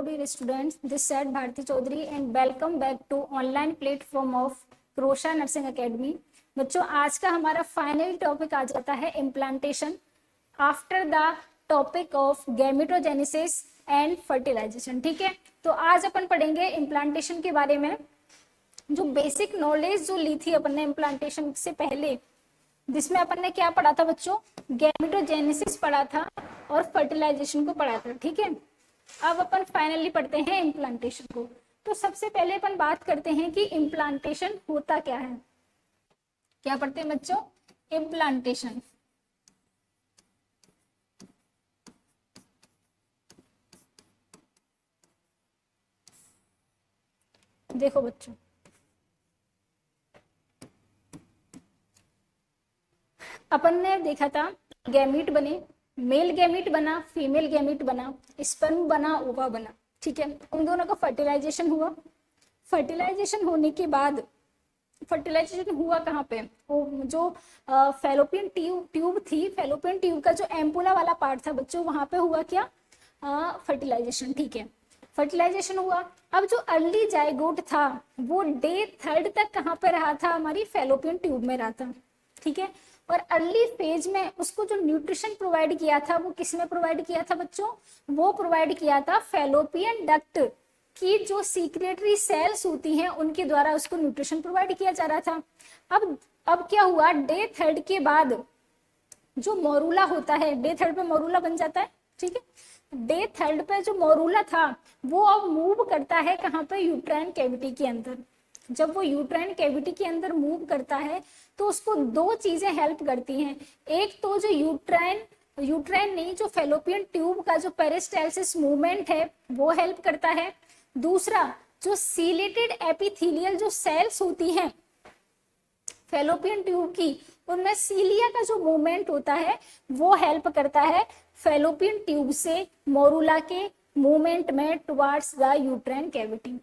Hello dear students, this side Bharti Chaudhary and welcome back to online platform of क्रोशा nursing academy. बच्चों आज का हमारा final topic आ जाता है implantation after the topic of gametogenesis and fertilisation. ठीक है, तो आज अपन पढ़ेंगे इम्प्लांटेशन के बारे में। जो बेसिक नॉलेज जो ली थी अपन ने इम्प्लांटेशन से पहले, जिसमें अपन ने क्या पढ़ा था बच्चों, गैमेटोजेनेसिस पढ़ा था और फर्टिलाइजेशन को पढ़ा था। ठीक है, अब अपन फाइनली पढ़ते हैं इम्प्लांटेशन को। तो सबसे पहले अपन बात करते हैं कि इम्प्लांटेशन होता क्या है। क्या पढ़ते हैं बच्चों, इम्प्लांटेशन। देखो बच्चों, अपन ने देखा था गैमीट बने, मेल गैमीट बना, फीमेल गैमीट बना, स्पर्म बना, ओवा बना। ठीक है, उन दोनों का फर्टिलाइजेशन हुआ। फर्टिलाइजेशन होने के बाद, फर्टिलाइजेशन हुआ कहाँ पे, वो जो फेलोपियन ट्यूब थी, फेलोपियन ट्यूब का जो एम्पुला वाला पार्ट था बच्चों, वहां पे हुआ क्या, फर्टिलाइजेशन। ठीक है, फर्टिलाइजेशन हुआ। अब जो अर्ली जाइगोट था वो डे 3 तक कहाँ पे रहा था, हमारी फेलोपियन ट्यूब में रहा था। ठीक है, और अर्ली फेज में उसको जो न्यूट्रिशन प्रोवाइड किया था वो किसने प्रोवाइड किया था बच्चों, वो प्रोवाइड किया था फेलोपियन डक्ट की जो सीक्रेटरी सेल्स होती हैं उनके द्वारा उसको न्यूट्रिशन प्रोवाइड किया जा रहा था। अब क्या हुआ, डे 3 के बाद जो मोरूला होता है, डे 3 पे मोरूला बन जाता है। ठीक है, डे 3 पे जो मोरूला था वो अब मूव करता है कहाँ पे, यूट्राइन कैविटी के अंदर। जब वो यूट्राइन कैविटी के अंदर मूव करता है तो उसको दो चीजें हेल्प करती हैं। एक तो जो यूट्राइन नहीं, जो फेलोपियन ट्यूब का जो पेरिस्टालसिस मूवमेंट है वो हेल्प करता है। दूसरा, जो सीलेटेड एपिथेलियल जो सेल्स होती हैं फेलोपियन ट्यूब की, उनमें सीलिया का जो मूवमेंट होता है वो हेल्प करता है फेलोपियन ट्यूब से मोरूला के मूवमेंट में टुवार्ड्स द यूट्राइन कैविटी।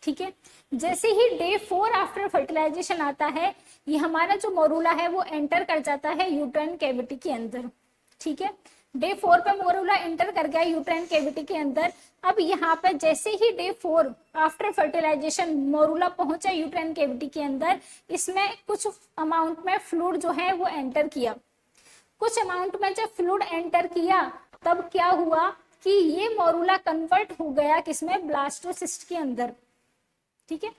ठीक है, जैसे ही डे 4 आफ्टर फर्टिलाइजेशन आता है, ये हमारा जो मोरूला है वो एंटर कर जाता है यूट्राइन कैविटी के अंदर। ठीक है, डे 4 पे मोरूला एंटर कर गया यूट्राइन कैविटी के अंदर। अब यहाँ पे जैसे ही डे 4 आफ्टर फर्टिलाइजेशन मोरूला पहुंचा यूट्राइन कैविटी के अंदर, इसमें कुछ अमाउंट में फ्लूइड जो है वो एंटर किया। कुछ अमाउंट में जब फ्लूइड एंटर किया तब क्या हुआ कि ये मोरूला कन्वर्ट हो गया किसमें, ब्लास्टोसिस्ट के अंदर। ठीक है,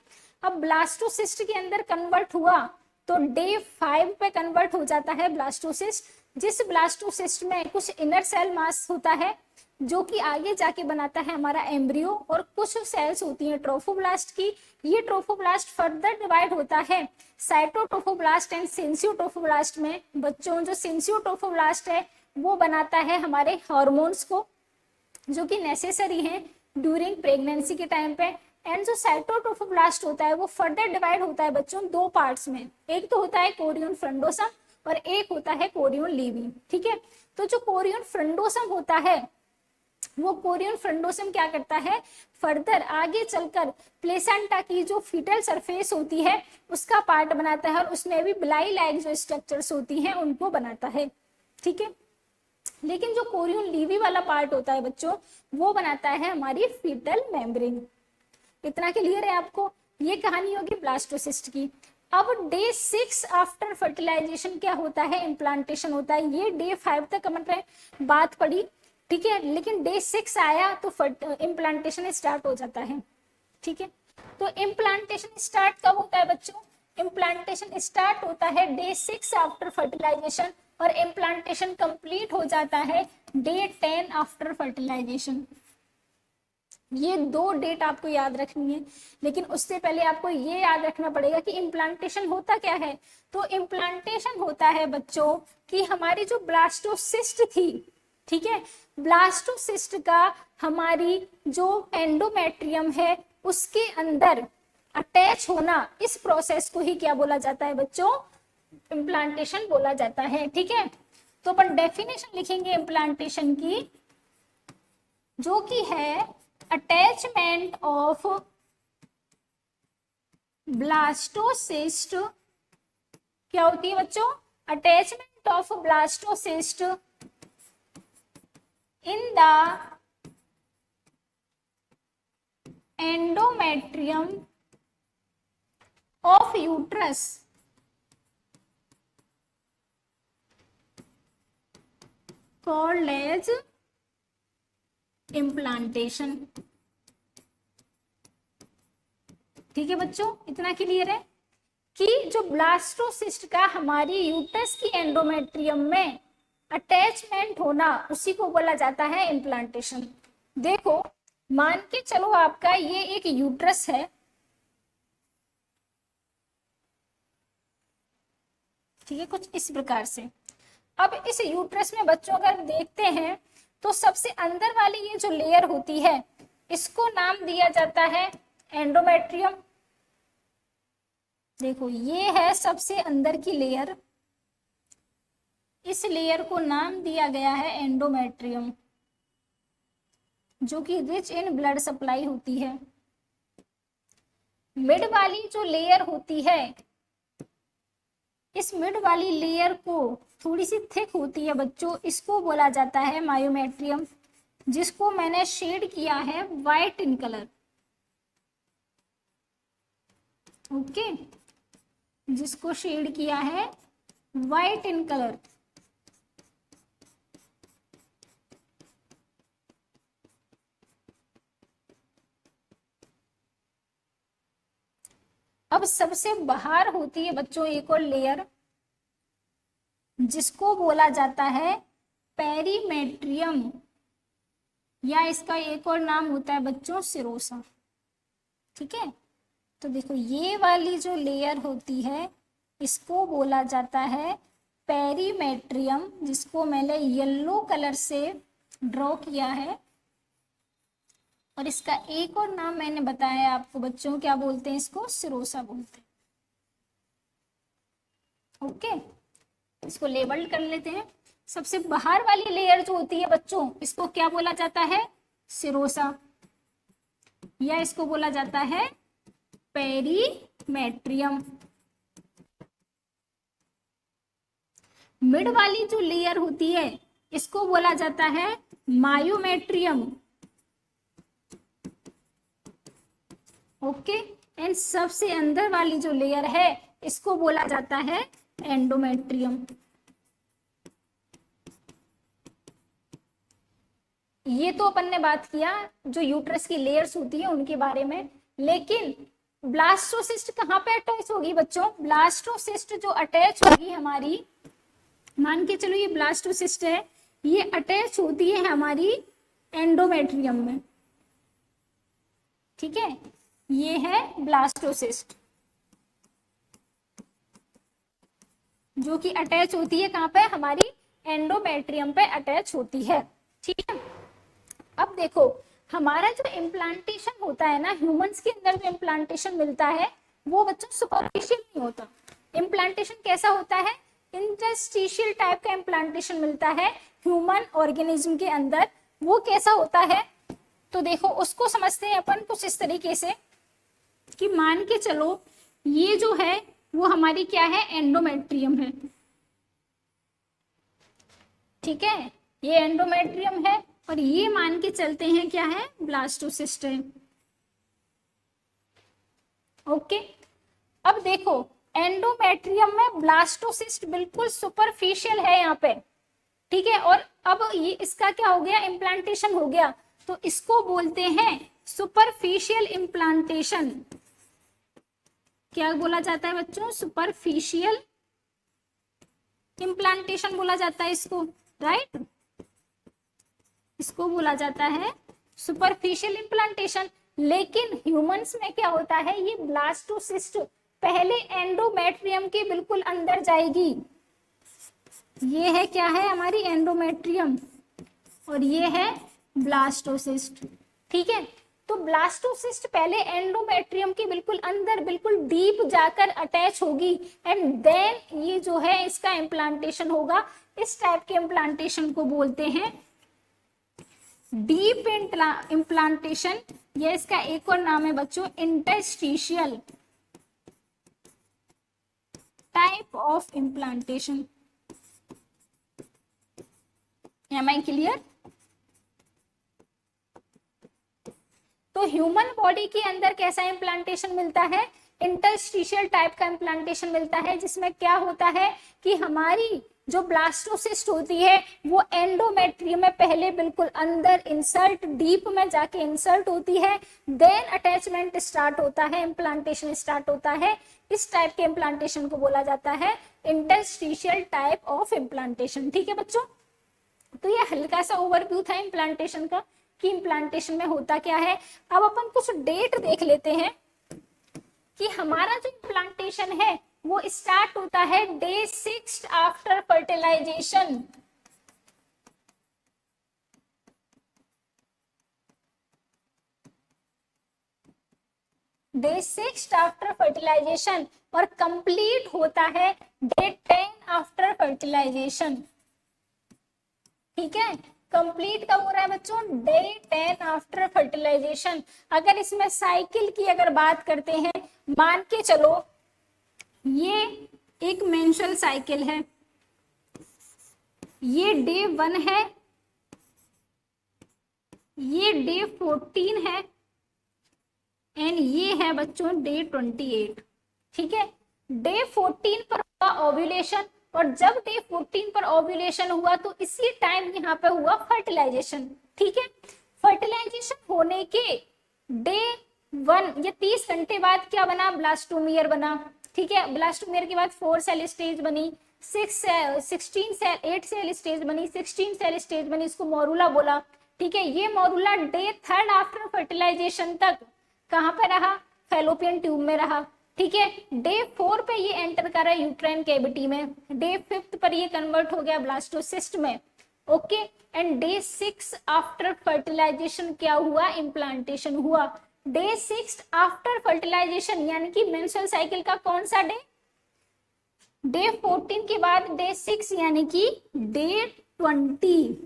अब ब्लास्टोसिस्ट के अंदर कन्वर्ट हुआ तो डे 5 पे कन्वर्ट हो जाता है ब्लास्टोसिस्ट। जिस ब्लास्टोसिस्ट में कुछ इनर सेल मास होता है जो कि आगे जाके बनाता है हमारा एम्ब्रियो, और कुछ सेल्स होती हैं ट्रोफोब्लास्ट की। ये ट्रोफोब्लास्ट फर्दर डिवाइड होता है साइटोट्रोफोब्लास्ट एंड सेंसियोट्रोफोब्लास्ट में। बच्चों, जो सेंसियोट्रोफोब्लास्ट है वो बनाता है हमारे हार्मोन्स को जो कि नेसेसरी हैं ड्यूरिंग प्रेगनेंसी के टाइम पे। एंड जो साइटोट्रोफोब्लास्ट होता है वो फर्दर डिवाइड होता है बच्चों दो पार्ट्स में। एक तो होता है कोरियन फ्रंडोसम और एक होता है कोरियन लीवी। ठीक है, तो जो कोरियन फ्रंडोसम होता है वो कोरियन फ्रंडोसम क्या करता है, फर्दर आगे चलकर प्लेसेंटा की जो फीटल सरफेस होती है उसका पार्ट बनाता है और उसमें भी बिलाई लाइक जो स्ट्रक्चर्स होती हैं उनको बनाता है। ठीक है, लेकिन जो कोरियन लीवी वाला पार्ट होता है बच्चों वो बनाता है हमारी फीटल मेम्ब्रेन। इतना क्लियर है आपको, ये कहानी होगी ब्लास्टोसिस्ट की। अब डे 6 आफ्टर फर्टिलाइजेशन क्या होता है, इम्प्लांटेशन होता है। ये डे 5 तक हमने बात पढ़ी। ठीक है, लेकिन डे 6 आया तो इम्प्लांटेशन स्टार्ट हो जाता है। ठीक है, तो इम्प्लांटेशन स्टार्ट कब होता है बच्चों, इम्प्लांटेशन स्टार्ट होता है डे 6 आफ्टर फर्टिलाइजेशन और इम्प्लांटेशन कंप्लीट हो जाता है डे 10 आफ्टर फर्टिलाइजेशन। ये दो डेट आपको याद रखनी है, लेकिन उससे पहले आपको ये याद रखना पड़ेगा कि इम्प्लांटेशन होता क्या है। तो इम्प्लांटेशन होता है बच्चों कि हमारी जो ब्लास्टोसिस्ट थी, ठीक है, ब्लास्टोसिस्ट का हमारी जो एंडोमेट्रियम है उसके अंदर अटैच होना, इस प्रोसेस को ही क्या बोला जाता है बच्चों, इम्प्लांटेशन बोला जाता है। ठीक है, तो अपन डेफिनेशन लिखेंगे इम्प्लांटेशन की, जो कि है अटैचमेंट ऑफ ब्लास्टोसिस्ट। क्या होती है बच्चों, attachment of blastocyst in the endometrium of uterus called as implantation. ठीक है बच्चों, इतना क्लियर है कि जो ब्लास्टोसिस्ट का हमारी यूट्रस की एंडोमेट्रियम में अटैचमेंट होना, उसी को बोला जाता है इम्प्लांटेशन। देखो मान के चलो आपका ये एक यूट्रस है, ठीक है, कुछ इस प्रकार से। अब इस यूट्रस में बच्चों अगर देखते हैं तो सबसे अंदर वाली ये जो लेयर होती है इसको नाम दिया जाता है एंडोमेट्रियम। देखो ये है सबसे अंदर की लेयर, इस लेयर को नाम दिया गया है एंडोमेट्रियम, जो कि रिच इन ब्लड सप्लाई होती है। मिड वाली जो लेयर होती है, इस मिड वाली लेयर को थोड़ी सी थिक होती है बच्चों, इसको बोला जाता है मायोमेट्रियम, जिसको मैंने शेड किया है वाइट इन कलर। ओके, जिसको शेड किया है वाइट इन कलर। अब सबसे बाहर होती है बच्चों एक और लेयर, जिसको बोला जाता है पेरीमेट्रियम, या इसका एक और नाम होता है बच्चों सिरोसा। ठीक है, तो देखो ये वाली जो लेयर होती है इसको बोला जाता है पेरीमेट्रियम, जिसको मैंने येलो कलर से ड्रॉ किया है। और इसका एक और नाम मैंने बताया आपको बच्चों, क्या बोलते हैं इसको, सिरोसा बोलते हैं। ओके, इसको लेबल कर लेते हैं। सबसे बाहर वाली लेयर जो होती है बच्चों, इसको क्या बोला जाता है, सिरोसा, या इसको बोला जाता है पेरीमेट्रियम। मिड वाली जो लेयर होती है इसको बोला जाता है मायोमेट्रियम। ओके, एंड सबसे अंदर वाली जो लेयर है इसको बोला जाता है एंडोमेट्रियम। ये तो अपन ने बात किया जो यूट्रस की लेयर्स होती है उनके बारे में, लेकिन ब्लास्टोसिस्ट कहाँ पे अटैच होगी बच्चों, ब्लास्टोसिस्ट जो अटैच होगी हमारी, मान के चलो ये ब्लास्टोसिस्ट है, ये अटैच होती है हमारी एंडोमेट्रियम में। ठीक है, ये है ब्लास्टोसिस्ट जो कि अटैच होती है कहाँ पे, हमारी एंडोमेट्रियम पे अटैच होती है। ठीक है, अब देखो हमारा जो इम्प्लांटेशन होता है ना, ह्यूमंस के अंदर जो इम्प्लांटेशन मिलता है वो बच्चों सुपरफिशियल नहीं होता। इम्प्लांटेशन कैसा होता है, इंटरस्टिशियल टाइप का इम्प्लांटेशन मिलता है ह्यूमन ऑर्गेनिज्म के अंदर। वो कैसा होता है, तो देखो उसको समझते हैं अपन कुछ इस तरीके से कि मान के चलो ये जो है वो हमारी क्या है, एंडोमेट्रियम है। ठीक है, ये एंडोमेट्रियम है और ये मान के चलते हैं क्या है, ब्लास्टोसिस्ट है। ओके, अब देखो एंडोमेट्रियम में ब्लास्टोसिस्ट बिल्कुल सुपरफिशियल है यहाँ पे। ठीक है, और अब ये इसका क्या हो गया, इम्प्लांटेशन हो गया, तो इसको बोलते हैं सुपरफिशियल इम्प्लांटेशन। क्या बोला जाता है बच्चों, सुपरफिशियल इम्प्लांटेशन बोला जाता है इसको, राइट, इसको बोला जाता है सुपरफिशियल इम्प्लांटेशन। लेकिन ह्यूमंस में क्या होता है, ये ब्लास्टोसिस्ट पहले एंडोमेट्रियम के बिल्कुल अंदर जाएगी। ये है क्या है, हमारी एंडोमेट्रियम, और ये है ब्लास्टोसिस्ट। ठीक है, तो ब्लास्टोसिस्ट पहले एंडोमेट्रियम के बिल्कुल अंदर, बिल्कुल डीप जाकर अटैच होगी, एंड देन ये जो है इसका इम्प्लांटेशन होगा। इस टाइप के इम्प्लांटेशन को बोलते हैं डीप इम्प्लांटेशन, या इसका एक और नाम है बच्चों interstitial type of implantation. Am I clear? तो ह्यूमन बॉडी के अंदर कैसा इम्प्लांटेशन मिलता है, इंटरस्टिशियल टाइप का इम्प्लांटेशन मिलता है, जिसमें क्या होता है कि हमारी जो ब्लास्टोसिस्ट होती है वो एंडोमेट्रियम में पहले बिल्कुल अंदर इंसर्ट, डीप में जाके इंसर्ट होती है, देन अटैचमेंट स्टार्ट होता है, इम्प्लांटेशन स्टार्ट होता है। इस टाइप के इम्प्लांटेशन को बोला जाता है इंटरस्टिशियल टाइप ऑफ इम्प्लांटेशन। ठीक है बच्चों, तो ये हल्का सा ओवरव्यू था इम्प्लांटेशन का कि इम्प्लांटेशन में होता क्या है। अब अपन कुछ डेट देख लेते हैं कि हमारा जो इम्प्लांटेशन है वो स्टार्ट होता है day 6 after fertilisation. Day 6 after fertilisation और कंप्लीट होता है डे 10 आफ्टर फर्टिलाइजेशन। ठीक है, कंप्लीट कब हो रहा है बच्चों, डे 10 आफ्टर फर्टिलाइजेशन। अगर इसमें साइकिल की अगर बात करते हैं, मान के चलो ये एक मेंस्ट्रुअल साइकिल है, ये डे 1 है, ये डे 14 है एंड ये है बच्चों डे 28। ठीक है, डे 14 पर हुआ ओव्यूलेशन और जब डे 14 पर ओव्यूलेशन हुआ तो इसी टाइम यहाँ पे हुआ फर्टिलाइजेशन। ठीक है, फर्टिलाइजेशन होने के डे 1 या 30 घंटे बाद क्या बना, ब्लास्टोमियर बना। ठीक है, ब्लास्टोमियर के बाद 4 सेल स्टेज बनी, 8 सेल स्टेज बनी, 16 सेल स्टेज बनी, इसको मोरूला बोला। ठीक है, ये मोरूला डे 3 आफ्टर फर्टिलाइजेशन तक कहाँ पे रहा, फैलोपियन ट्यूब में रहा। ठीक है, डे 4 पे ये एंटर कर रहा है यूट्राइन कैविटी में, डे 5 पर ये कन्वर्ट हो गया ब्लास्टोसिस्ट में। Okay, and day 6 after fertilisation क्या हुआ, इम्प्लांटेशन हुआ। डे 6 आफ्टर फर्टिलाइजेशन यानी कि मेंस्ट्रुअल साइकिल का कौन सा डे, डे 14 के बाद डे 6 यानी कि डे 20।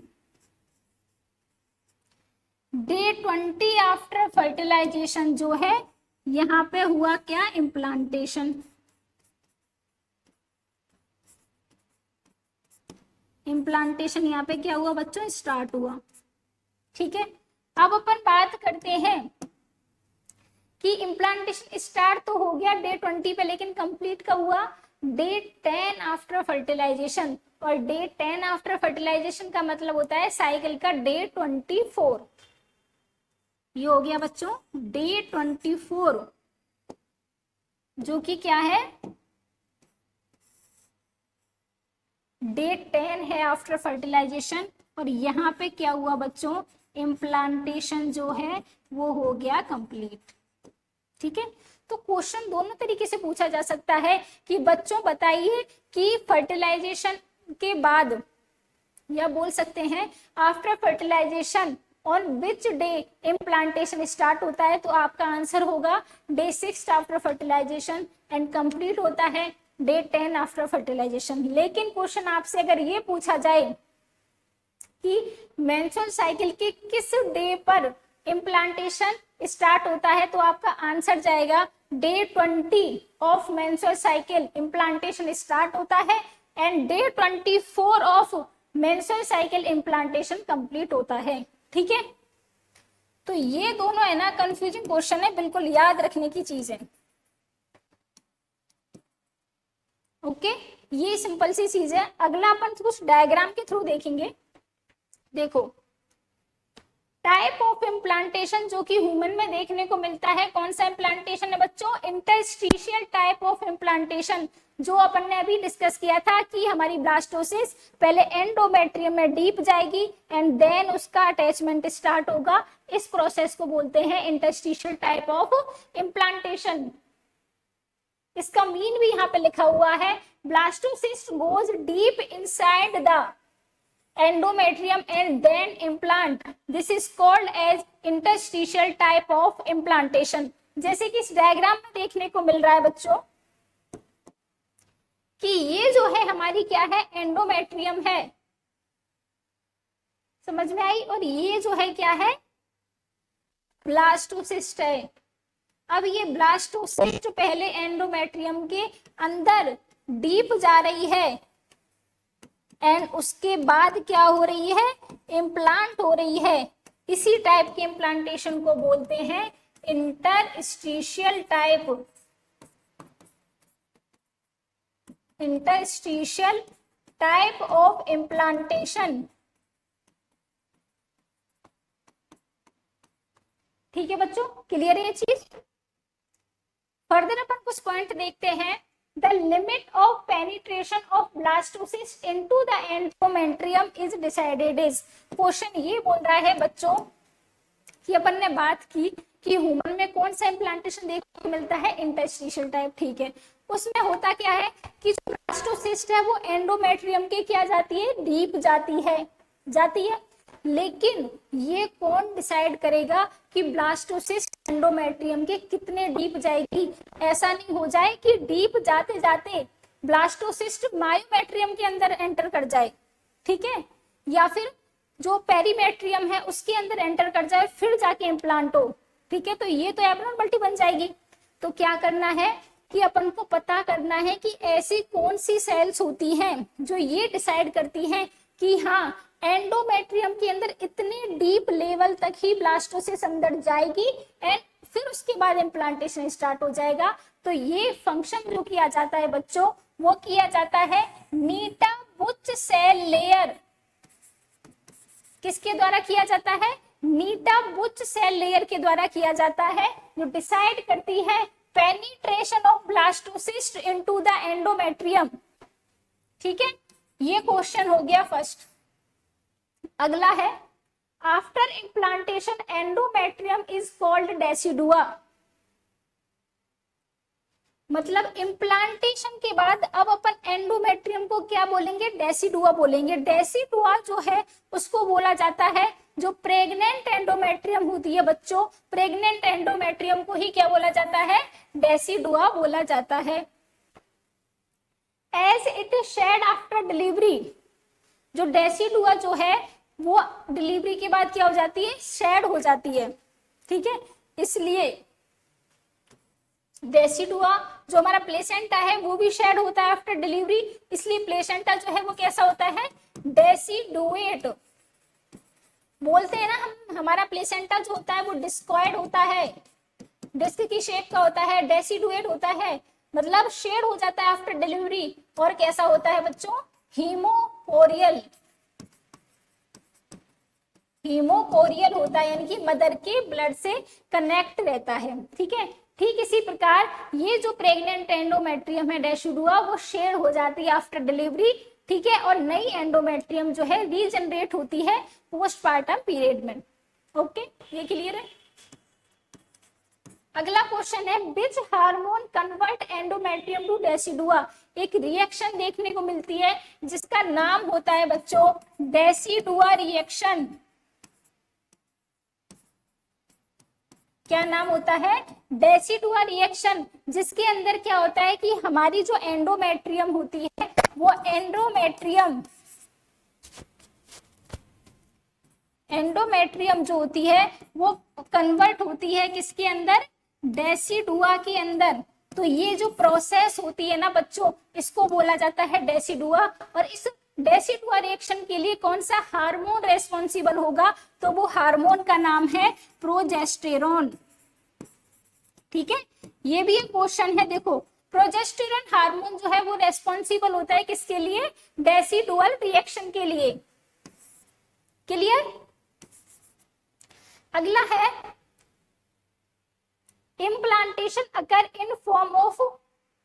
डे 20 आफ्टर फर्टिलाइजेशन जो है यहाँ पे हुआ क्या, इम्प्लांटेशन। इम्प्लांटेशन यहाँ पे क्या हुआ बच्चों, स्टार्ट हुआ। ठीक है, अब अपन बात करते हैं कि इम्प्लांटेशन स्टार्ट तो हो गया डे 20 पे, लेकिन कंप्लीट कब हुआ, डे 10 आफ्टर फर्टिलाइजेशन। और डे 10 आफ्टर फर्टिलाइजेशन का मतलब होता है साइकिल का डे 24। ये हो गया बच्चों डे 24, जो कि क्या है, डे 10 है आफ्टर फर्टिलाइजेशन। और यहाँ पे क्या हुआ बच्चों, इम्प्लांटेशन जो है वो हो गया कंप्लीट। ठीक है, तो क्वेश्चन दोनों तरीके से पूछा जा सकता है कि बच्चों बताइए कि फर्टिलाइजेशन के बाद, या बोल सकते हैं after fertilisation on which day implantation start होता है, तो आपका आंसर होगा day 6 after fertilisation and complete होता है डे 10 आफ्टर फर्टिलाइजेशन। लेकिन क्वेश्चन आपसे अगर ये पूछा जाए कि मेंस्ट्रुअल साइकिल के किस डे पर इम्प्लांटेशन स्टार्ट होता है, तो आपका आंसर जाएगा day 20 of menstrual cycle implantation start होता है and day 24 of menstrual cycle implantation complete होता है। ठीक है, तो ये दोनों है ना कंफ्यूजिंग क्वेश्चन है, बिल्कुल याद रखने की चीज है। ओके, ये सिंपल सी चीज है। अगला अपन कुछ डायग्राम के थ्रू देखेंगे। देखो, टाइप ऑफ इम्प्लांटेशन जो कि ह्यूमन में देखने को मिलता है, कौन सा इम्प्लांटेशन है बच्चों, इंटरस्टिशियल टाइप ऑफ इम्प्लांटेशन, जो अपन ने अभी डिस्कस किया था कि हमारी ब्लास्टोसिस पहले एंडोमेट्रियम में डीप जाएगी एंड देन उसका अटैचमेंट स्टार्ट होगा। इस प्रोसेस को बोलते हैं इंटरस्टिशियल टाइप ऑफ इम्प्लांटेशन। इसका मीन भी यहाँ पे लिखा हुआ है, blastocyst goes deep inside the endometrium and then implant. This is called as interstitial type of implantation. जैसे कि इस डायग्राम में देखने को मिल रहा है बच्चों कि ये जो है हमारी क्या है, एंडोमेट्रियम है, समझ में आई, और ये जो है क्या है, ब्लास्टोसिस्ट है। अब ये ब्लास्टोसिस्ट पहले एंडोमेट्रियम के अंदर डीप जा रही है एंड उसके बाद क्या हो रही है, इम्प्लांट हो रही है। इसी टाइप के इम्प्लांटेशन को बोलते हैं interstitial type, interstitial type of implantation. ठीक है बच्चों, क्लियर है ये चीज। फर्दर अपन कुछ पॉइंट देखते हैं। The limit of penetration of blastocyst into the endometrium is decided is. Question ये बोल रहा है बच्चों कि अपन ने बात की कि ह्यूमन में कौन सा इम्प्लांटेशन देखने को मिलता है, इंटरस्टिशियल टाइप। ठीक है, उसमें होता क्या है कि जो ब्लास्टोसिस्ट है वो एंडोमेट्रियम के क्या जाती है, डीप जाती है। लेकिन ये कौन डिसाइड करेगा कि ब्लास्टोसिस्ट एंडोमेट्रियम के कितने डीप जाएगी। ऐसा नहीं हो जाए कि डीप जाते जाते ब्लास्टोसिस्ट मायोमेट्रियम के अंदर एंटर कर जाए, ठीक है, या फिर जो पेरीमेट्रियम है उसके अंदर एंटर कर जाए फिर जाके इम्प्लांट हो। ठीक है, तो ये तो एबनॉर्मलिटी बन जाएगी। तो क्या करना है कि अपन को पता करना है कि ऐसी कौन सी सेल्स होती हैं जो ये डिसाइड करती हैं कि हाँ एंडोमेट्रियम के अंदर इतने डीप लेवल तक ही ब्लास्टोसिस्ट अंदर जाएगी एंड फिर उसके बाद इम्प्लांटेशन स्टार्ट हो जाएगा। तो ये फंक्शन जो किया जाता है बच्चों वो किया जाता है नीटाबुच सेल लेयर। किसके द्वारा किया जाता है, नीटाबुच सेल लेयर के द्वारा किया जाता है, जो डिसाइड करती है penetration of blastocyst into the endometrium. ठीक है, ये क्वेश्चन हो गया फर्स्ट। अगला है after implantation endometrium is called decidua. मतलब इम्प्लांटेशन के बाद अब अपन एंडोमेट्रियम को क्या बोलेंगे, डेसिडुआ बोलेंगे। डेसिडुआ जो है उसको बोला जाता है जो प्रेग्नेंट एंडोमेट्रियम होती है बच्चों, प्रेग्नेंट एंडोमेट्रियम को ही क्या बोला जाता है, डेसिडुआ बोला जाता है। As it is shed after delivery, जो डेसिडुआ जो है वो डिलीवरी के बाद क्या हो जाती है, शेड हो जाती है। ठीक है, इसलिए डेसिडुआ जो हमारा प्लेसेंटा है वो भी शेड होता है आफ्टर डिलीवरी, इसलिए प्लेसेंटा जो है वो कैसा होता है, डेसिडुएट। बोलते हैं ना हम, हमारा प्लेसेंटा जो होता है वो डिस्कॉइड होता है, डिस्क की शेप का होता है, डेसिडुएट होता है, मतलब शेड हो जाता है आफ्टर डिलीवरी। और कैसा होता है बच्चों, हीमोकोरियल, हीमोकोरियल होता है, यानी कि मदर के ब्लड से कनेक्ट रहता है। ठीक है, ठीक इसी प्रकार ये जो प्रेग्नेंट एंडोमेट्रियम है डेसिडुआ वो शेड हो जाती है आफ्टर डिलीवरी। ठीक है, और नई एंडोमेट्रियम जो है रीजनरेट होती है पोस्टपार्टम पीरियड में। ओके, ये क्लियर है। अगला क्वेश्चन है which hormone convert endometrium to decidua. एक रिएक्शन देखने को मिलती है जिसका नाम होता है बच्चों डेसिडुआ रिएक्शन। क्या नाम होता है, डेसिडुआ रिएक्शन, जिसके अंदर क्या होता है कि हमारी जो एंडोमेट्रियम होती है वो एंडोमेट्रियम जो होती है वो कन्वर्ट होती है किसके अंदर, डेसिडुआ के अंदर। तो ये जो प्रोसेस होती है ना बच्चों इसको बोला जाता है डेसिडुआ। और इस डेसिडुआ रिएक्शन के लिए कौन सा हार्मोन रेस्पॉन्सिबल होगा, तो वो हार्मोन का नाम है प्रोजेस्टेरॉन। ठीक है, ये भी एक क्वेश्चन है। देखो प्रोजेस्टेरॉन हार्मोन जो है वो रेस्पॉन्सिबल होता है किसके लिए, डेसिडुअल रिएक्शन के लिए। क्लियर। अगला है implantation occur in form of,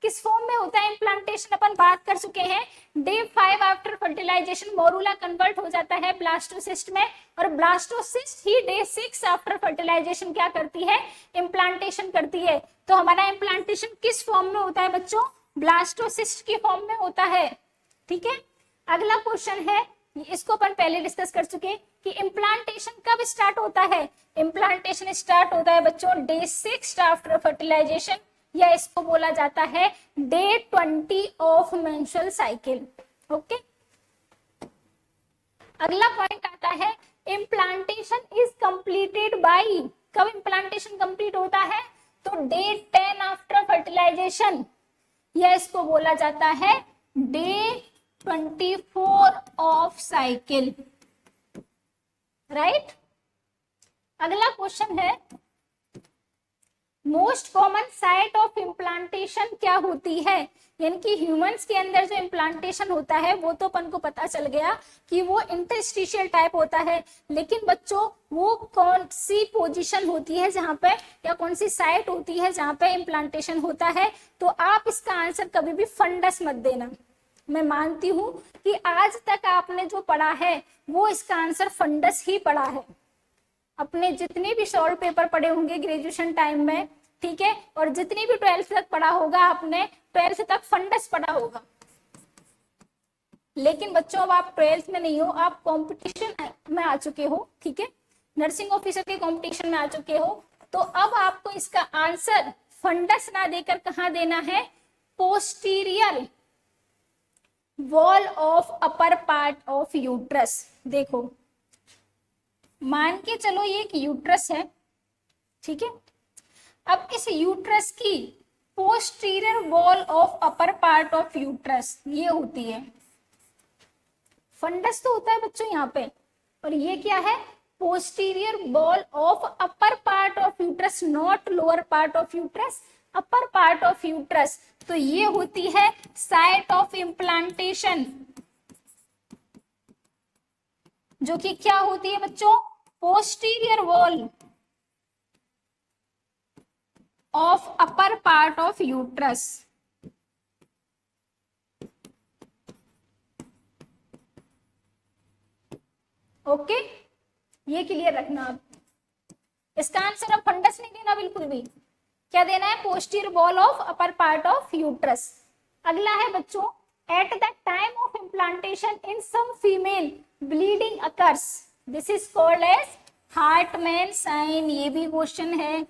किस फॉर्म में होता है इम्प्लांटेशन, अपन बात कर चुके हैं। Day 5 after fertilisation morula convert हो जाता है ब्लास्टोसिस्ट में, और ब्लास्टोसिस्ट ही डे 6 आफ्टर फर्टिलाइजेशन क्या करती है, इम्प्लांटेशन करती है। तो हमारा इम्प्लांटेशन किस फॉर्म में होता है बच्चों, ब्लास्टोसिस्ट की फॉर्म में होता है। ठीक है, अगला क्वेश्चन है, इसको अपन पहले डिस्कस कर चुके कि इम्प्लांटेशन कब स्टार्ट होता है। इम्प्लांटेशन स्टार्ट होता है बच्चों डे 6 आफ्टर फर्टिलाइजेशन, या इसको बोला जाता है day 20 of menstrual cycle. Okay, अगला पॉइंट आता है इम्प्लांटेशन इज कंप्लीटेड बाय, कब इम्प्लांटेशन कंप्लीट होता है, तो डे 10 आफ्टर फर्टिलाइजेशन, या इसको बोला जाता है डे 24 ऑफ साइकिल। राइट, अगला क्वेश्चन है most common site of implantation क्या होती है, यानी कि ह्यूमंस के अंदर जो इम्प्लांटेशन होता है वो तो अपन को पता चल गया कि वो इंटरस्टिशियल टाइप होता है, लेकिन बच्चों वो कौन सी पोजीशन होती है जहां पे, या कौन सी साइट होती है जहां पे इम्प्लांटेशन होता है। तो आप इसका आंसर कभी भी फंडस मत देना। मैं मानती हूं कि आज तक आपने जो पढ़ा है वो इसका आंसर फंडस ही पढ़ा है, अपने जितने भी सॉल्व पेपर पढ़े होंगे ग्रेजुएशन टाइम में, ठीक है, और जितनी भी 12th तक पढ़ा होगा आपने, 12th तक फंडस पढ़ा होगा। लेकिन बच्चों अब आप 12th में नहीं हो, आप कंपटीशन में आ चुके हो, ठीक है, नर्सिंग ऑफिसर के कंपटीशन में आ चुके हो। तो अब आपको इसका आंसर फंडस ना देकर कहां देना है, posterior wall of upper part of uterus. देखो मान के चलो ये एक यूट्रस है, ठीक है, अब इस यूट्रस की posterior wall of upper part of uterus ये होती है, फंडस तो होता है बच्चों यहाँ पे, और ये क्या है, posterior wall of upper part of uterus, not lower part of uterus, upper part of uterus. तो ये होती है साइट ऑफ इम्प्लांटेशन, जो कि क्या होती है बच्चों, posterior wall of upper part of uterus. Okay, ये क्लियर रखना आप। इसका आंसर अब फंडस नहीं देना बिल्कुल भी, क्या देना है, posterior wall of upper part of uterus. अगला है बच्चों, at the time of implantation in some female bleeding occurs, this is called as Hartman sign. ये भी क्वेश्चन है।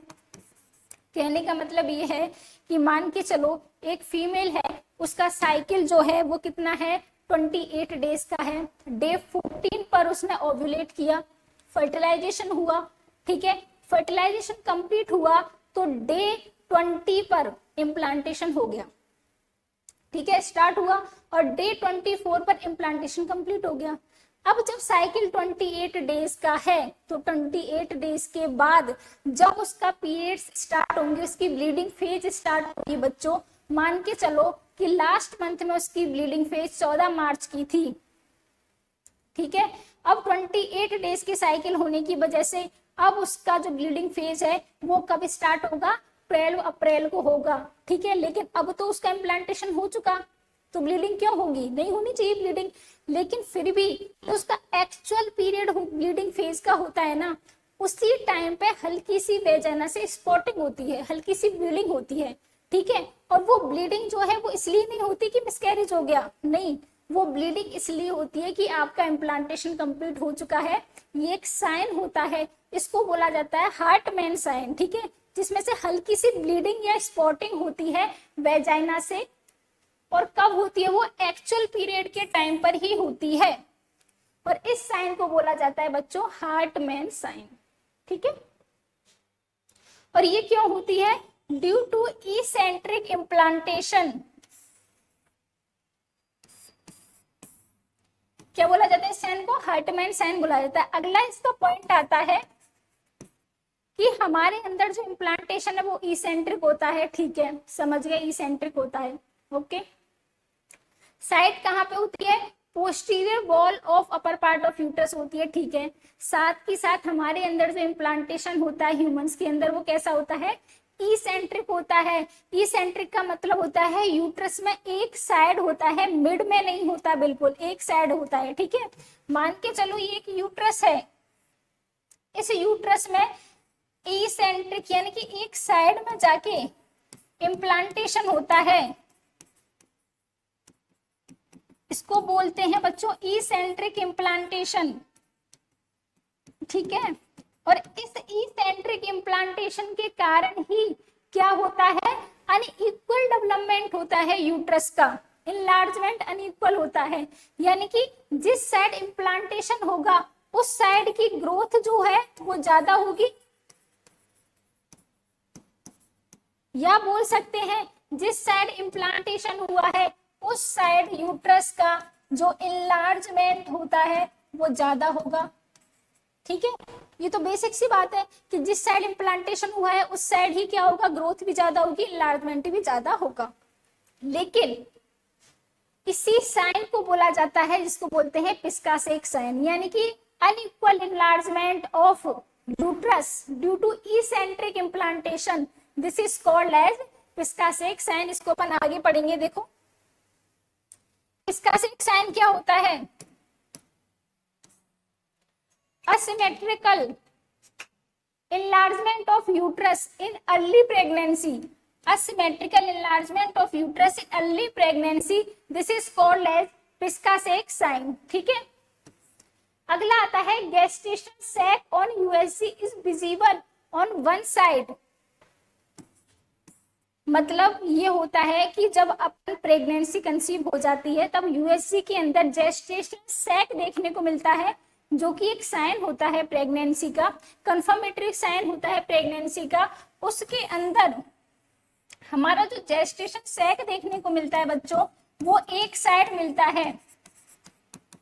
कहने का मतलब ये है कि मान के चलो एक फीमेल है, उसका साइकिल जो है वो कितना है, 28 डेज का है, डे 14 पर उसने ओव्यूलेट किया, फर्टिलाइजेशन हुआ, ठीक है, फर्टिलाइजेशन कंप्लीट हुआ तो डे 20 पर इम्प्लांटेशन हो गया, ठीक है, स्टार्ट हुआ, और डे 24 पर इम्प्लांटेशन कंप्लीट हो गया। अब जब साइकिल 28 डेज का है तो 28 डेज के बाद जब उसका पीरियड्स स्टार्ट होंगे, उसकी ब्लीडिंग फेज स्टार्ट होगी बच्चों, मान के चलो कि लास्ट मंथ में उसकी ब्लीडिंग फेज 14 मार्च की थी, ठीक है, अब 28 डेज की साइकिल होने की वजह से अब उसका जो ब्लीडिंग फेज है वो कब स्टार्ट होगा, 12 अप्रैल को होगा, ठीक है, लेकिन अब तो उसका इम्प्लांटेशन हो चुका, तो ब्लीडिंग क्यों होगी, नहीं होनी चाहिए ब्लीडिंग, लेकिन फिर भी तो उसका एक्चुअल पीरियड ब्लीडिंग फेज का होता है ना, उसी टाइम पे हल्की सी वेजाइना से स्पॉटिंग होती है, हल्की सी ब्लीडिंग होती है, ठीक है, और वो ब्लीडिंग जो है वो इसलिए नहीं होती कि मिसकैरेज हो गया, नहीं, वो ब्लीडिंग इसलिए होती है कि आपका इम्प्लांटेशन कंप्लीट हो चुका है। ये एक साइन होता है, इसको बोला जाता है हार्टमैन साइन, ठीक है, जिसमें से हल्की सी ब्लीडिंग या स्पॉटिंग होती है वेजाइना से, और कब होती है, वो एक्चुअल पीरियड के टाइम पर ही होती है, और इस साइन को बोला जाता है बच्चों हार्टमैन साइन, ठीक है। और ये क्यों होती है, ड्यू टू इसेंट्रिक इम्प्लांटेशन, क्या बोला जाता है इस साइन को, हार्टमैन साइन बोला जाता है। अगला इसका पॉइंट आता है कि हमारे अंदर जो इम्प्लांटेशन है वो इसेंट्रिक होता है, ठीक है, समझ गए, इसेंट्रिक होता है, ओके। साइट कहाँ पे होती है, posterior wall of upper part of uterus होती है, ठीक है, साथ ही साथ हमारे अंदर जो इम्प्लांटेशन होता है ह्यूमंस के अंदर वो कैसा होता है, इसेंट्रिक होता है। इसेंट्रिक का मतलब होता है यूट्रस में एक साइड होता है, मिड में नहीं होता, बिल्कुल एक साइड होता है, ठीक है। मान के चलो ये एक यूट्रस है, इस यूट्रस में इसेंट्रिक यानी कि एक साइड में जाके इम्प्लांटेशन होता है, इसको बोलते हैं बच्चों इसेंट्रिक इम्प्लांटेशन, ठीक है। और इस इसेंट्रिक इम्प्लांटेशन के कारण ही क्या होता है, अनइक्वल डेवलपमेंट होता है यूट्रस का, इनलार्जमेंट अनइक्वल होता है, यानी कि जिस साइड इम्प्लांटेशन होगा उस साइड की ग्रोथ जो है वो ज्यादा होगी, या बोल सकते हैं जिस साइड इम्प्लांटेशन हुआ है उस साइड यूट्रस का जो इनलार्जमेंट होता है वो ज्यादा होगा, ठीक है, ये तो बेसिक सी बात है कि जिस साइड इम्प्लांटेशन हुआ है उस साइड ही क्या होगा, ग्रोथ भी ज्यादा होगी, इनलार्जमेंट भी ज्यादा होगा। लेकिन इसी साइन को बोला जाता है जिसको बोलते हैं पिस्कासेक साइन, यानी कि unequal enlargement of uterus due to eccentric implantation, this is called as Piskacek sign. इसको अपन आगे पढ़ेंगे। देखो पिस्कासेक साइन क्या होता है, asymmetrical enlargement of uterus in early pregnancy, asymmetrical enlargement of uterus in early pregnancy, this is called as Piscaseck sign। ठीक है, अगला आता है gestation sac on USG is visible on one side। मतलब ये होता है कि जब अपन प्रेगनेंसी कंसीव हो जाती है तब यूएसजी के अंदर जेस्टेशन सैक देखने को मिलता है, जो कि एक साइन होता है प्रेगनेंसी का, कंफर्मेटरी साइन होता है प्रेगनेंसी का। उसके अंदर हमारा जो जेस्टेशन सैक देखने को मिलता है बच्चों, वो एक साइड मिलता है,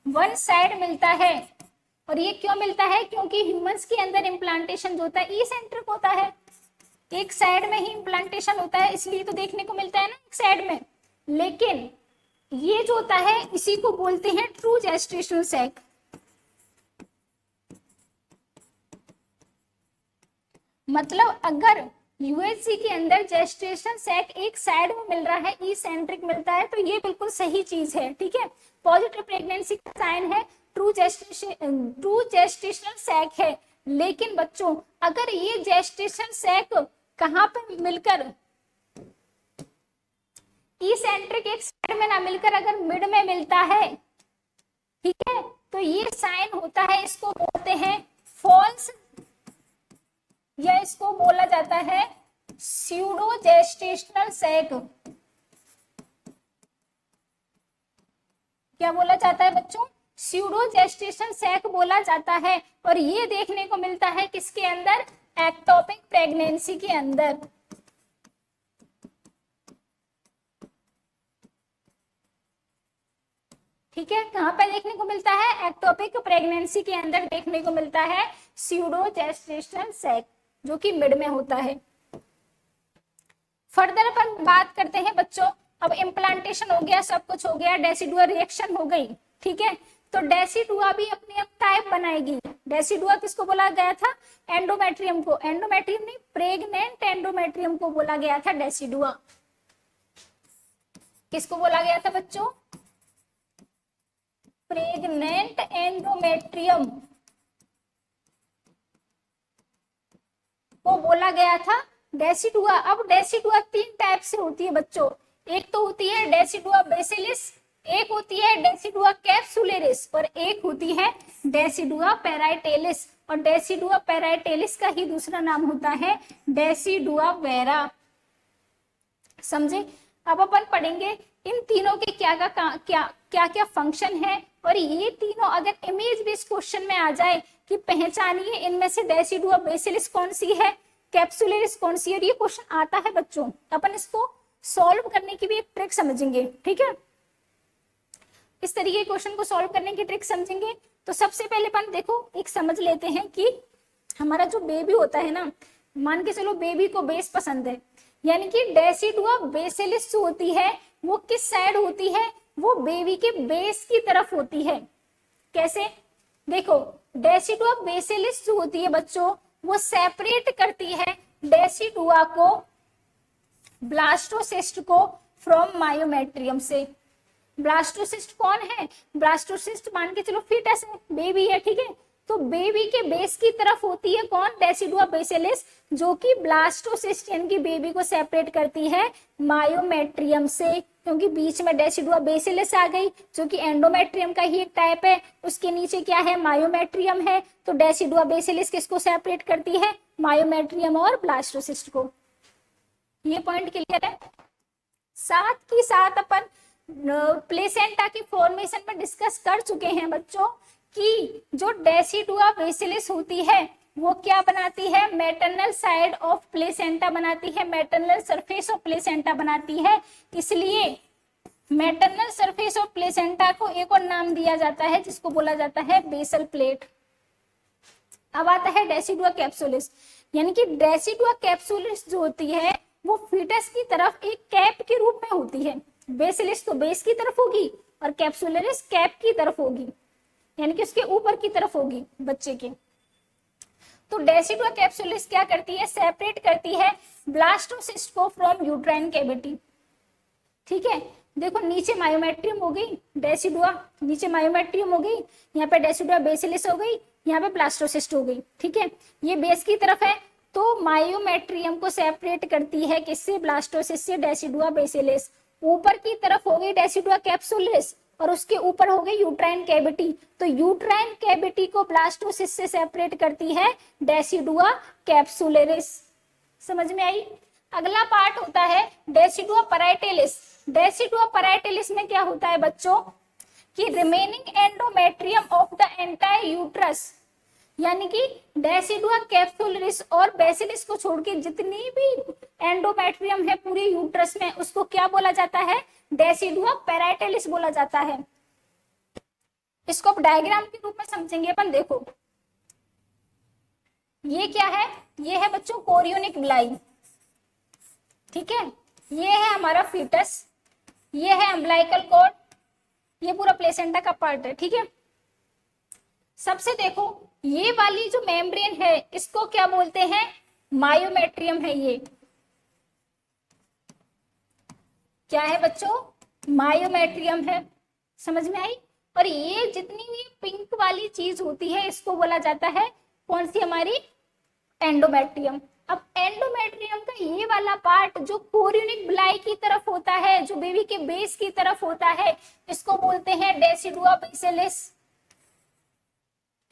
वन साइड मिलता है। और ये क्यों मिलता है, क्योंकि ह्यूमंस के अंदर इम्प्लांटेशन जो होता है इसेंट्रिक होता है, एक साइड में ही इम्प्लांटेशन होता है, इसलिए तो देखने को मिलता है ना एक साइड में। लेकिन ये जो होता है इसी को बोलते हैं ट्रू जेस्टेशनल सैक। मतलब अगर यूएसजी के अंदर जेस्टेशन सैक एक साइड में मिल रहा है, इसेंट्रिक मिलता है, तो ये बिल्कुल सही चीज है। ठीक है, पॉजिटिव प्रेगनेंसी का साइन है, ट्रू जेस्टेशनल सैक है। लेकिन बच्चों अगर ये जेस्टेशन सैक कहां पे मिलकर, इसेंट्रिक एक साइड में ना मिलकर अगर मिड में मिलता है, ठीक है, तो ये साइन होता है, इसको बोलते हैं फॉल्स, या इसको बोला जाता है स्यूडो जेस्टेशनल सैक। क्या बोला जाता है बच्चों, स्यूडो जेस्टेशन सैक बोला जाता है। और ये देखने को मिलता है किसके अंदर, एक्टोपिक प्रेगनेंसी के अंदर। ठीक है, कहां पे देखने को मिलता है, एक्टोपिक प्रेगनेंसी के अंदर देखने को मिलता है स्यूडो जेस्टेशनल सैक, जो कि मिड में होता है। फर्दर अपन बात करते हैं बच्चों, अब इम्प्लांटेशन हो गया, सब कुछ हो गया, डेसिडुआ रिएक्शन हो गई। ठीक है, तो डेसिडुआ भी अपने आप टाइप बनाएगी। डेसिडुआ किसको बोला गया था, एंडोमेट्रियम को, एंडोमेट्रियम नहीं प्रेग्नेंट एंडोमेट्रियम को बोला गया था डेसिडुआ। किसको बोला गया था बच्चों, प्रेग्नेंट एंडोमेट्रियम को बोला गया था डेसिडुआ। अब डेसिडुआ तीन टाइप से होती है बच्चों, एक तो होती है डेसिडुआ बेसिलिस, एक होती है डेसिडुआ कैप्सुलेरिस, और एक होती है डेसिडुआ पेराइटेलिस। और डेसिडुआ पेराइटेलिस का ही दूसरा नाम होता है डेसिडुआ वेरा। समझे, अब अपन पढ़ेंगे इन तीनों के क्या क्या फंक्शन है। और ये तीनों अगर इमेज बेस्ड क्वेश्चन में आ जाए कि पहचानिए इनमें से डेसिडुआ बेसिलिस कौन सी है, कैप्सुलेरिस कौन सी है, और ये क्वेश्चन आता है बच्चों, अपन इसको सॉल्व करने की भी एक ट्रिक समझेंगे। ठीक है, इस तरीके के क्वेश्चन को सॉल्व करने की ट्रिक समझेंगे। तो सबसे पहले अपन देखो एक समझ लेते हैं कि हमारा जो बेबी होता है ना, मान के चलो बेबी को बेस पसंद है, यानी कि डेसिडुआ बेसिलिस जो होती है वो किस साइड होती है, वो बेबी के बेस की तरफ होती है। कैसे, देखो डेसिडुआ बेसिलिस जो होती है बच्चों, वो सेपरेट करती है डेसिडुआ को, ब्लास्टोसिस्ट को फ्रॉम मायोमेट्रियम से। ब्लास्टोसिस्ट कौन है, ब्लास्टोसिस्ट मान के चलो फीटस है, बेबी है। ठीक है, तो बेबी के बेस की तरफ होती है कौन, डेसिडुआ बेसिलिस, जो कि ब्लास्टोसिस्ट यानी कि बेबी को सेपरेट करती है मायोमेट्रियम से, क्योंकि बीच में डेसिडुआ बेसिलिस आ गई जो कि एंडोमेट्रियम का ही एक टाइप है, उसके नीचे क्या है, मायोमेट्रियम है। तो डेसिडुआ बेसिलिस किसको सेपरेट करती है, मायोमेट्रियम और ब्लास्टोसिस्ट को। ये पॉइंट क्लियर है। साथ ही साथ अपन प्लेसेंटा की फॉर्मेशन में डिस्कस कर चुके हैं बच्चों कि जो डेसिडुआ बेसिलिस होती है वो क्या बनाती है, मैटरनल साइड ऑफ प्लेसेंटा बनाती है, मैटरनल सरफेस ऑफ प्लेसेंटा बनाती है। इसलिए मैटरनल सरफेस ऑफ प्लेसेंटा को एक और नाम दिया जाता है जिसको बोला जाता है बेसल प्लेट। अब आता है डेसिडुआ कैप्सुलिस, यानी कि डेसिडुआ कैप्सुलिस जो होती है वो फीटस की तरफ एक कैप के रूप में होती है। बेसिलिस तो बेस की तरफ होगी और कैप्सुलरिस कैप की तरफ होगी, यानी कि उसके ऊपर की तरफ होगी बच्चे के। तो डेसिडुआ कैप्सुलिस क्या करती है, सेपरेट करती है ब्लास्टोसिस्ट को फ्रॉम यूट्राइन कैविटी। ठीक है, देखो नीचे मायोमेट्रियम हो गई डेसिडुआ, नीचे मायोमेट्रियम हो गई, यहाँ पे डेसिडुआ बेसिलिस हो गई, यहाँ पे ब्लास्टोसिस्ट हो गई। ठीक है, ये बेस की तरफ है तो मायोमेट्रियम को सेपरेट करती है किससे, ब्लास्टोसिस्ट से, डेसिडुआ बेसिलिस। ऊपर की तरफ हो गई डेसिडुआ कैप्सुलिस और उसके ऊपर हो गई यूट्राइन कैविटी, तो यूट्राइन कैविटी को ब्लास्टोसिस्ट से सेपरेट करती है डेसिडुआ कैप्सुलरिस। समझ में आई। अगला पार्ट होता है डेसिडुआ पैराइटलिस। डेसिडुआ पैराइटलिस में क्या होता है बच्चों कि remaining endometrium of the entire uterus, यानी कि डेसिडुआ कैप्सुलरिस और बेसिलिस को छोड़ के जितनी भी एंडोमेट्रियम है पूरे यूट्रस में उसको क्या बोला जाता है, डेसिडुआ पैराइटलिस बोला जाता है। इसको आप डायग्राम के रूप में समझेंगे अपन। देखो ये क्या है, ये है बच्चों कोरियोनिक ब्लाई। ठीक है, ये है हमारा फीटस, ये है अम्बिलिकल कॉर्ड, ये पूरा प्लेसेंटा का पार्ट है। ठीक है, सबसे देखो ये वाली जो मेम्ब्रेन है इसको क्या बोलते हैं, मायोमेट्रियम है। ये क्या है बच्चों, मायोमेट्रियम है। समझ में आई। और ये जितनी भी पिंक वाली चीज होती है इसको बोला जाता है कौन सी, हमारी एंडोमेट्रियम। अब एंडोमेट्रियम का ये वाला पार्ट जो कोरियोनिक ब्लाई की तरफ होता है, जो बेबी के बेस की तरफ होता है, इसको बोलते हैं डेसिडुआ बेसिलिस।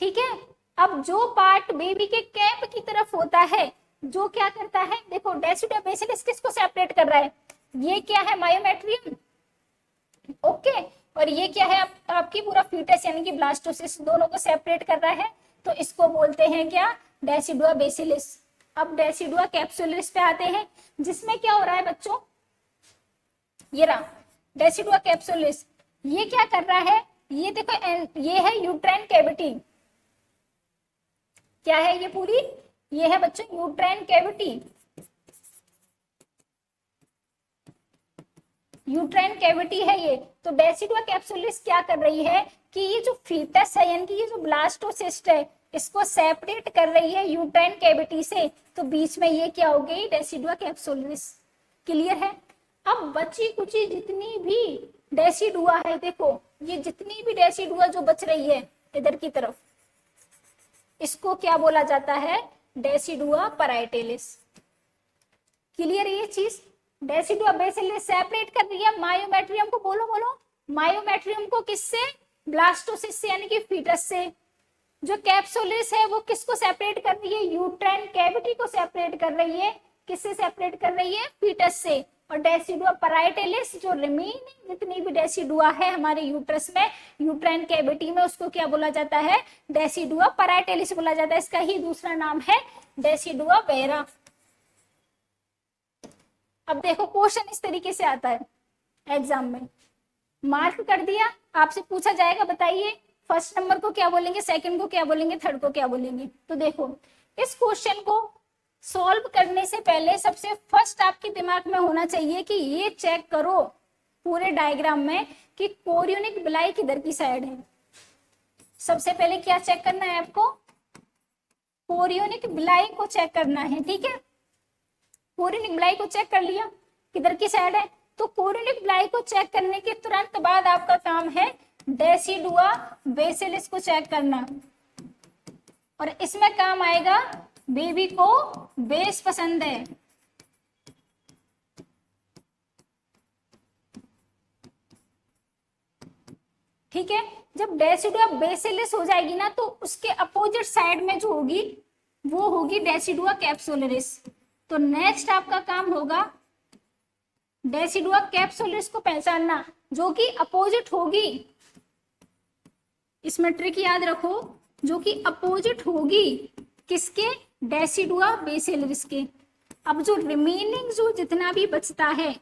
ठीक है, अब जो पार्ट बेबी के कैप की तरफ होता है जो क्या करता है, देखो डेसिडुआ बेसिलिस किसको सेपरेट कर रहा है, ये क्या है, मायोमेट्रियम। ओके, और ये क्या है आपकी पूरा फीटस यानी कि ब्लास्टोसिस्ट, दोनों को सेपरेट कर रहा है, तो इसको बोलते हैं क्या, डेसिडुआ बेसिलिस। अब डेसिडुआ कैप्सुलरिस पे आते हैं, जिसमें क्या हो रहा है बच्चों, ये रहा डेसिडुआ कैप्सुलरिस। ये क्या कर रहा है, ये देखो ये है यूट्राइन कैविटी। क्या है ये पूरी, ये है बच्चों यूट्राइन कैविटी। यूट्राइन कैविटी है ये। तो डेसिडुआ कैप्सुलरिस क्या कर रही है कि ये जो फीटस है यानी कि ये जो ब्लास्टोसिस्ट है इसको सेपरेट कर रही है यूट्राइन कैविटी से, तो बीच में ये क्या हो गई, डेसिडुआ कैप्सुलरिस। क्लियर है। अब बची कुची जितनी भी डेसिडुआ है, देखो ये जितनी भी डेसिडुआ जो बच रही है इधर की तरफ, इसको क्या बोला जाता है, डेसिडुआ पैराइटलिस। क्लियर है ये चीज। डेसिडुआ बेसिलिस सेपरेट कर रही है मायोमेट्रियम को, बोलो बोलो, मायोमेट्रियम को किससे, ब्लास्टोसिस्ट से यानी कि फीटस से। जो कैप्सुलरिस है वो किसको सेपरेट कर रही है, यूट्राइन कैविटी को सेपरेट कर रही है। किससे सेपरेट कर रही है, फीटस से। और डेसिडुआ पैराइटलिस जो रिमेनिंग जितनी भी डेसिडुआ है हमारे यूट्रस में, यूट्राइन कैविटी में, उसको क्या बोला जाता है, डेसिडुआ पैराइटलिस बोला जाता है। इसका ही दूसरा नाम है डेसिडुआ वेरा। अब देखो क्वेश्चन इस तरीके से आता है एग्जाम में, मार्क कर दिया, आपसे पूछा जाएगा बताइए फर्स्ट नंबर को क्या बोलेंगे, सेकंड को क्या बोलेंगे, थर्ड को क्या बोलेंगे। तो देखो इस क्वेश्चन को सॉल्व करने से पहले सबसे फर्स्ट आपके दिमाग में होना चाहिए कि ये चेक करो पूरे डायग्राम में कि कोरियोनिक ब्लाई किधर की साइड है। सबसे पहले क्या चेक करना है आपको, कोरियोनिक ब्लाई को चेक करना है। ठीक है, कोरियोनिक ब्लाई को चेक कर लिया किधर की साइड है, तो कोरियोनिक ब्लाई को चेक करने के तुरंत बाद आपका काम है डेसिडुआ बेसिलिस को चेक करना। और इसमें काम आएगा, बेबी को बेस पसंद है, ठीक है। जब डेसिडुआ बेसिलिस हो जाएगी ना तो उसके अपोजिट साइड में जो होगी वो होगी डेसिडुआ कैप्सुलरिस। तो नेक्स्ट आपका काम होगा डेसिडुआ कैप्सुलरिस को पहचानना जो कि अपोजिट होगी। इसमें ट्रिक याद रखो, जो कि अपोजिट होगी किसके, डेसिडुआ बेसिलिस के। अब जो रिमेनिंग जो जितना भी बचता है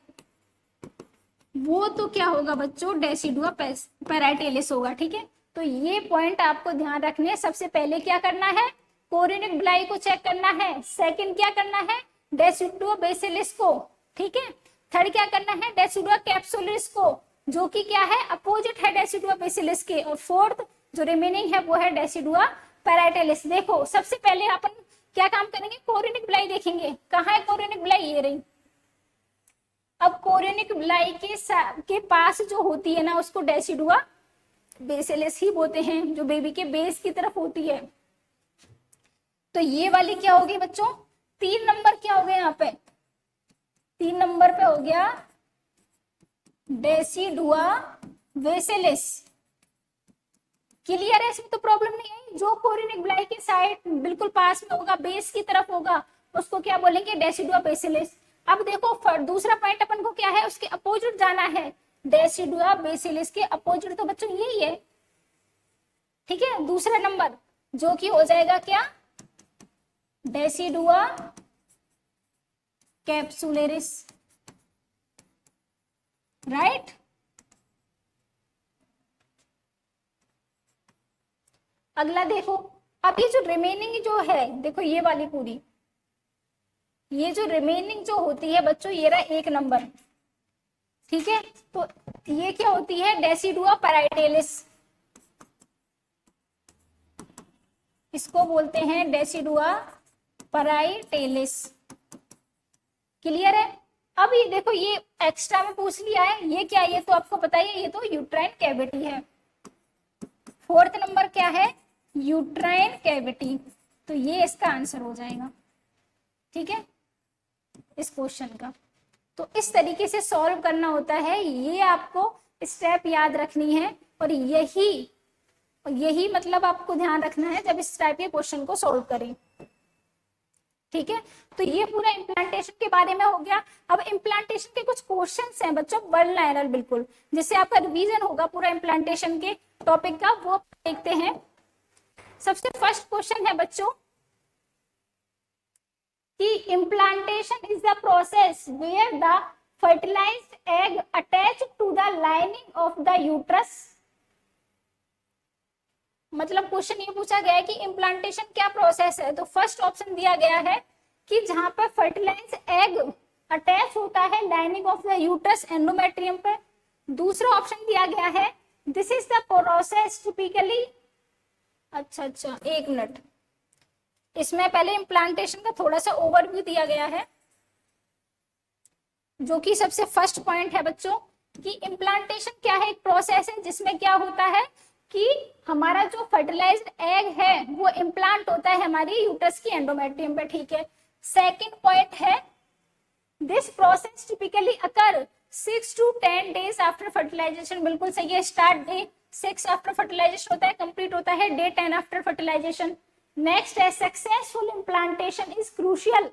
वो तो क्या होगा बच्चों, डेसिडुआ पैराइटलिस होगा। ठीक है, तो ये पॉइंट आपको ध्यान रखने, सबसे पहले क्या करना है, कोरिनिक ब्लाई को चेक करना है, सेकंड क्या करना है, डेसिडुआ बेसिलिस को, ठीक है, थर्ड क्या करना है, डेसिडुआ कैप्सुलिस को, जो कि क्या है, अपोजिट है डेसिडुआ बेसिलिस के, और फोर्थ जो रिमेनिंग है वो है डेसिडुआ पैराइटलिस। देखो सबसे पहले अपन क्या काम करेंगे, कोरिनिक ब्लाई देखेंगे, कहाँ है कोरिनिक ब्लाई, ये रही। अब कोरिनिक ब्लाई के पास जो होती है ना उसको डेसिडुआ बेसिलिस ही बोलते हैं, जो बेबी के बेस की तरफ होती है। तो ये वाली क्या होगी बच्चों, 3 नंबर क्या हो गया यहाँ पे, 3 नंबर पे हो गया डेसिडुआ बेसिलिस। क्लियर है, इसमें तो प्रॉब्लम नहीं है। जो कोरिनिक ब्लाई के साइड बिल्कुल पास में होगा, बेस की तरफ होगा, उसको क्या बोलेंगे, डेसिडुआ बेसिलिस। अब देखो दूसरा पॉइंट अपन को क्या है, उसके अपोजिट जाना है, डेसिडुआ बेसिलिस के अपोजिट तो बच्चों यही है, ठीक है, दूसरा नंबर जो कि हो जाएगा क्या, डेसिडुआ कैप्सुलेरिस, राइट। अगला देखो, अब ये जो रिमेनिंग जो है, देखो ये वाली पूरी, ये जो रिमेनिंग जो होती है बच्चों, ये रहा 1 नंबर, ठीक है, तो ये क्या होती है, डेसिडुआ पैराइटेलिस, इसको बोलते हैं डेसिडुआ पैराइटेलिस। क्लियर है। अब ये देखो, ये एक्स्ट्रा में पूछ लिया है, ये क्या है, ये तो आपको पता ही है, ये तो यूट्राइन कैविटी है। फोर्थ नंबर क्या है, यूट्राइन कैविटी, तो ये इसका आंसर हो जाएगा, ठीक है, इस क्वेश्चन का। तो इस तरीके से सॉल्व करना होता है, ये आपको स्टेप याद रखनी है, और यही मतलब आपको ध्यान रखना है जब इस टाइप के क्वेश्चन को सॉल्व करें, ठीक है। तो ये पूरा इम्प्लांटेशन के बारे में हो गया। अब इम्प्लांटेशन के कुछ क्वेश्चंस हैं बच्चों, वल्नरेबल, बिल्कुल जिससे आपका रिवीजन होगा पूरा इम्प्लांटेशन के टॉपिक का, वो देखते हैं। सबसे फर्स्ट क्वेश्चन है बच्चों कि implantation is the process where the fertilised egg attach to the lining of the uterus. मतलब क्वेश्चन ये पूछा गया है कि इम्प्लांटेशन क्या प्रोसेस है, तो फर्स्ट ऑप्शन दिया गया है कि जहां पर फर्टिलाइज एग अटैच होता है lining of the uterus endometrium पे। दूसरा ऑप्शन दिया गया है this is the process typically, अच्छा 1 मिनट, इसमें पहले इम्प्लांटेशन का थोड़ा सा ओवरव्यू दिया गया है, जो कि सबसे फर्स्ट पॉइंट है बच्चों कि इम्प्लांटेशन क्या है, एक प्रोसेस है जिसमें क्या होता है कि हमारा जो फर्टिलाइज्ड एग है वो इम्प्लांट होता है हमारी यूट्रस की एंडोमेट्रियम पे, ठीक है। सेकंड पॉइंट है this process typically occur 6 to 10 days after fertilisation, बिल्कुल सही है। स्टार्ट डे 6 आफ्टर फर्टिलाइजेशन होता है, कंप्लीट होता है डे 10 आफ्टर फर्टिलाइजेशन। नेक्स्ट है successful implantation is crucial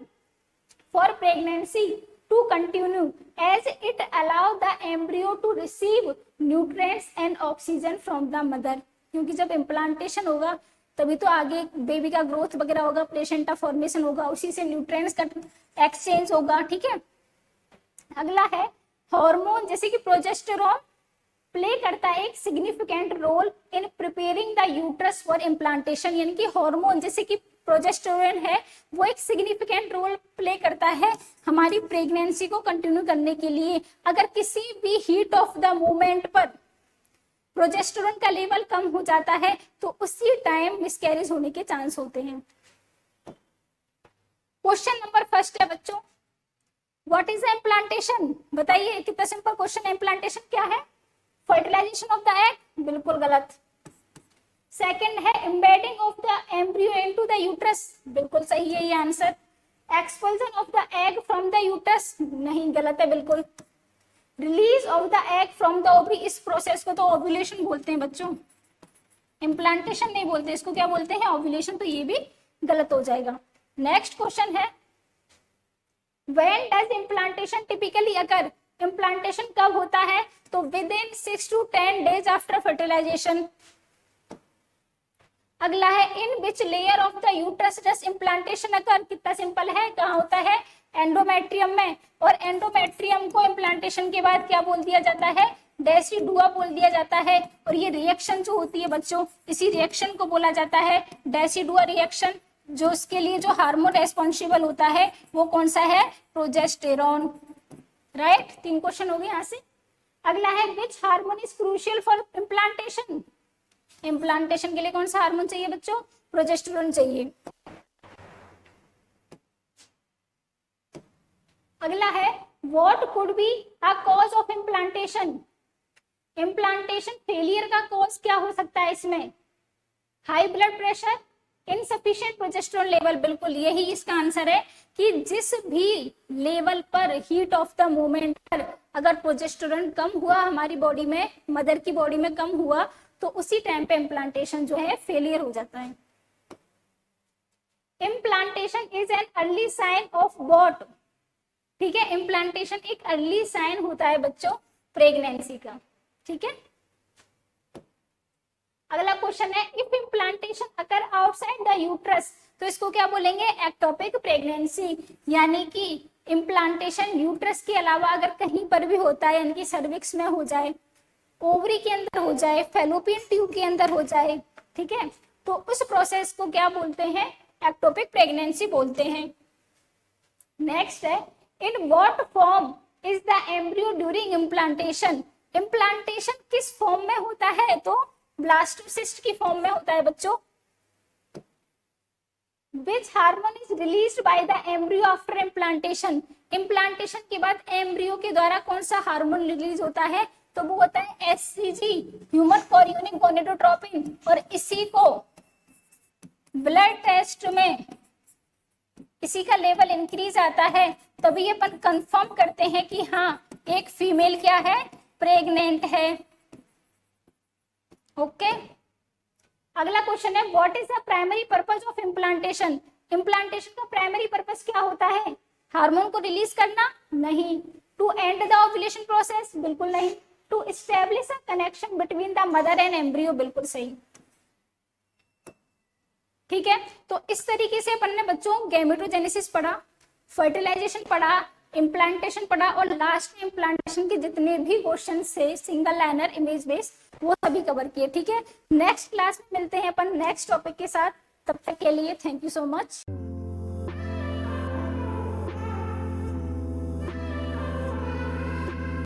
for pregnancy to continue as it allow the embryo to receive nutrients and oxygen from the mother, क्योंकि जब इम्प्लांटेशन होगा तभी तो आगे बेबी का ग्रोथ वगैरह होगा, प्लेसेंटा फॉर्मेशन होगा, उसी से न्यूट्रिएंट्स का एक्सचेंज होगा, ठीक है। अगला है हार्मोन जैसे कि प्रोजेस्टेरोन प्ले करता है एक significant role in preparing the uterus for implantation, यानी कि हार्मोन जैसे कि प्रोजेस्टेरोन है वो एक सिग्निफिकेंट रोल प्ले करता है हमारी प्रेगनेंसी को कंटिन्यू करने के लिए। अगर किसी भी हीट ऑफ द मोमेंट पर प्रोजेस्टेरोन का लेवल कम हो जाता है तो उसी टाइम मिसकैरेज होने के चांस होते हैं। क्वेश्चन नंबर फर्स्ट है बच्चों, व्हाट इज इम्प्लांटेशन, बताइए, कितना सिंपल क्वेश्चन है। इम्प्लांटेशन क्या है, फर्टिलाइजेशन ऑफ द एग, बिल्कुल गलत। सेकंड है embedding of the embryo into the uterus, बिल्कुल सही है ये answer. Expulsion of the egg from the uterus, नहीं, गलत है बिल्कुल। Release of the egg from the ovary, इस प्रोसेस को तो ओव्यूलेशन बोलते हैं बच्चों, इम्प्लांटेशन नहीं बोलते, इसको क्या बोलते हैं, ओव्यूलेशन, तो ये भी गलत हो जाएगा। नेक्स्ट क्वेश्चन है when does implantation typically occur, implantation कब होता है, तो within 6 to 10 days after fertilisation. अगला है in which layer of the uterus does implantation occur, कितना सिंपल है, कहाँ होता है, एंडोमेट्रियम में, और एंडोमेट्रियम को इम्प्लांटेशन के बाद क्या बोल दिया जाता है, डेसिडुआ बोल दिया जाता है। और ये रिएक्शन जो होती है बच्चों, इसी रिएक्शन को बोला जाता है डेसिडुआ रिएक्शन। जो उसके लिए जो हार्मोन रेस्पॉन्सिबल होता है वो कौन सा है, प्रोजेस्टेरॉन, राइट। 3 क्वेश्चन हो गए यहाँ से। अगला है which hormone is crucial for implantation, implantation के लिए कौन सा हार्मोन चाहिए बच्चों, प्रोजेस्टेरॉन चाहिए। अगला है what could be a cause of implantation, implantation failure का कॉज क्या हो सकता है इसमें, high blood pressure, insufficient progesterone level, बिल्कुल यही इसका आंसर है कि जिस भी लेवल पर हीट ऑफ द मोमेंट पर अगर प्रोजेस्टेरॉन कम हुआ हमारी बॉडी में, मदर की बॉडी में कम हुआ, तो उसी टाइम पे इम्प्लांटेशन जो है फेलियर हो जाता है। Implantation is an early sign of what, ठीक है, इम्प्लांटेशन एक अर्ली साइन होता है बच्चों प्रेगनेंसी का, ठीक है। अगला क्वेश्चन है if implantation occur outside the uterus, तो इसको क्या बोलेंगे, एक्टोपिक प्रेगनेंसी, यानी कि इम्प्लांटेशन यूट्रस के अलावा अगर कहीं पर भी होता है, यानी कि सर्विक्स में हो जाए, ओवरी के अंदर हो जाए, फैलोपियन ट्यूब के अंदर हो जाए, ठीक है, तो उस प्रोसेस को क्या बोलते हैं, एक्टोपिक प्रेगनेंसी बोलते हैं। नेक्स्ट है in what form is the embryo during implantation, implantation किस फॉर्म में होता है, तो ब्लास्टोसिस्ट की फॉर्म में होता है बच्चों। Which hormone is released by the embryo after implantation, implantation के बाद एम्ब्रियो के द्वारा कौन सा हार्मोन रिलीज होता है, तो वो होता है एचसीजी, ह्यूमन कोरियोनिक गोनेडोट्रोपिन, और इसी को ब्लड टेस्ट में इसी का लेवल इंक्रीज आता है, तभी अपन कंफर्म करते हैं कि हाँ एक फीमेल क्या है, प्रेग्नेंट है। ओके अगला क्वेश्चन है what is the primary purpose of implantation, implantation का प्राइमरी पर्पस क्या होता है, हार्मोन को रिलीज करना, नहीं। To end the ovulation process, बिल्कुल नहीं। To establish a connection between the mother and embryo, बिल्कुल सही, ठीक है। तो इस तरीके से अपन ने बच्चों गैमेटोजेनेसिस पढ़ा, फर्टिलाइजेशन पढ़ा, इम्प्लांटेशन पढ़ा, और लास्ट में इम्प्लांटेशन के जितने भी क्वेश्चन से सिंगल लाइनर इमेज बेस्ड वो सभी कवर किए, ठीक है। नेक्स्ट क्लास में मिलते हैं अपन नेक्स्ट टॉपिक के साथ, तब तक के लिए थैंक यू सो मच।